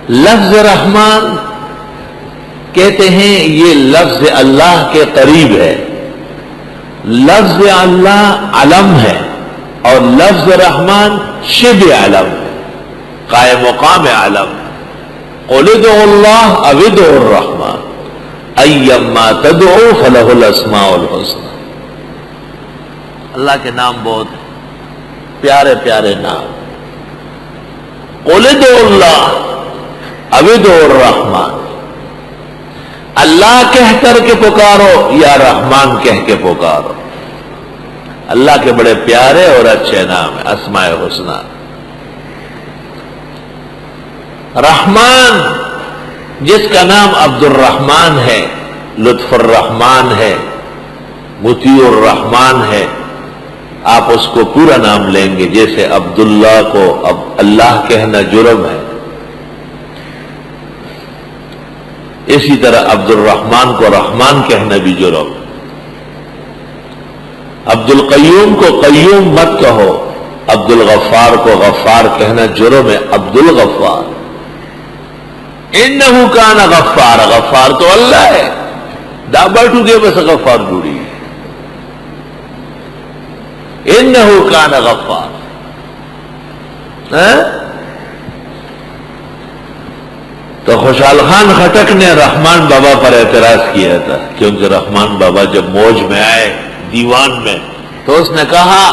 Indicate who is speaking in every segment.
Speaker 1: لفظ رحمان کہتے ہیں یہ لفظ اللہ کے قریب ہے، لفظ اللہ علم ہے اور لفظ رحمان شبہ علم ہے، قائم مقام علم۔ قل ادعوا اللہ او ادعوا الرحمن ایما تدعوا فلہ الاسماء الحسنی۔ اللہ کے نام بہت پیارے پیارے نام۔ قل ادعوا اللہ او ادعوا الرحمن، اللہ کہہ کر کے پکارو یا رحمان کہہ کے پکارو۔ اللہ کے بڑے پیارے اور اچھے نام ہیں، اسماء حسنی۔ رحمان جس کا نام عبد الرحمن ہے، لطف الرحمان ہے، مطیع الرحمان ہے، آپ اس کو پورا نام لیں گے، جیسے عبداللہ کو اب اللہ کہنا جرم ہے، اسی طرح عبد الرحمن کو رحمان کہنا بھی جرم۔ عبد القیوم کو قیوم مت کہو، عبد الغفار کو غفار کہنا جرم ہے، عبد الغفار۔ انہو کان غفار، غفار تو اللہ ہے، دا بیٹھو گے بس غفار جوڑی، انہو کان غفار۔ تو خوشحال خان خٹک نے رحمان بابا پر اعتراض کیا تھا، کیونکہ رحمان بابا جب موج میں آئے دیوان میں تو اس نے کہا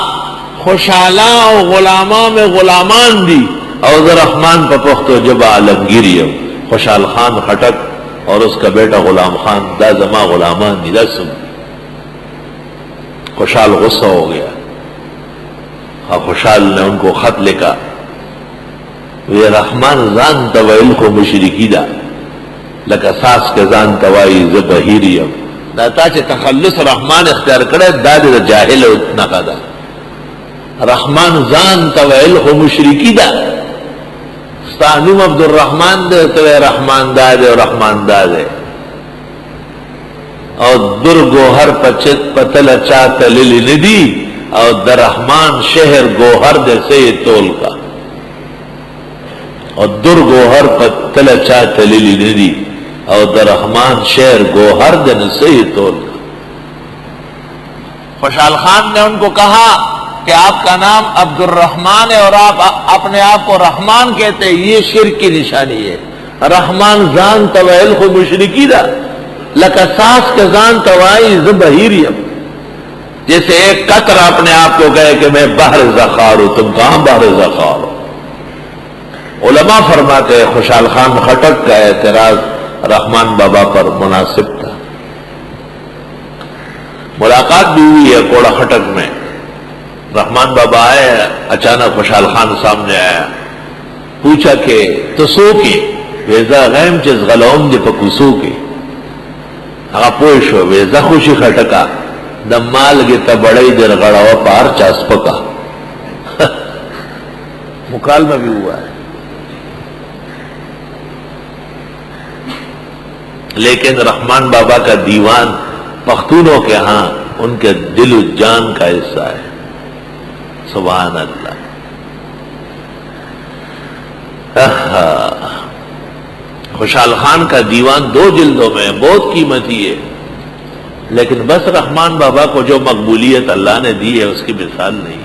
Speaker 1: خوشحالاں و غلاماں میں غلامان دی اور رحمان پا پختو جب عالمگیری ہو۔ خوشحال خان خٹک اور اس کا بیٹا غلام خان دا زما غلامان دی، دا سن۔ خوشحال غصہ ہو گیا، خوشحال نے ان کو خط لکھا، یہ رحمان زان توائل کو مشرکی دا لکا ساس کے زان توائی زبہیری ام، داتا چے تخلص رحمان اختیار کرے دا دے جاہل اتنا کا دا، رحمان زان توائل کو مشرکی دا، ستانوم عبد الرحمن دے تو رحمان دا دے اور رحمان دا دے، اور در گوہر پچت پتل چاہت للی ندی اور در رحمان شہر گوہر دے سے تول کا، اور در گوہر پتل چاہت للی ندی اور در رحمان شہر گوہر دے سے تول کا۔ خوشحال خان نے ان کو کہا کہ آپ کا نام عبد الرحمن ہے اور آپ اپنے آپ کو رحمان کہتے ہیں، یہ شرک کی نشانی ہے۔ رحمان زان توائل کو مشرکی دا لکا ساس کے زان توائی زبہیریم، جیسے ایک قطر اپنے آپ کو کہے کہ میں بحر زخار ہوں، تم کہاں بحر زخار ہو۔ علماء فرماتے ہیں خوشحال خان خٹک کا اعتراض رحمان بابا پر مناسب تھا۔ ملاقات بھی ہوئی ہے کوڑا خٹک میں، رحمان بابا آئے، اچانک خوشحال خان سامنے آیا، پوچھا کہ تو سو کی ویزا غیم چیز غلوم دی پکو سو کی، اگا پوشو ویزا خوشی خٹکا دمال گی تا بڑی در غڑاو پار چاس پکا۔ مکالمہ بھی ہوا ہے، لیکن رحمان بابا کا دیوان پختونوں کے ہاں ان کے دل و جان کا حصہ ہے۔ سبحان اللہ۔ خوشحال خان کا دیوان 2 جلدوں میں بہت قیمتی ہے، لیکن بس رحمان بابا کو جو مقبولیت اللہ نے دی ہے اس کی مثال نہیں۔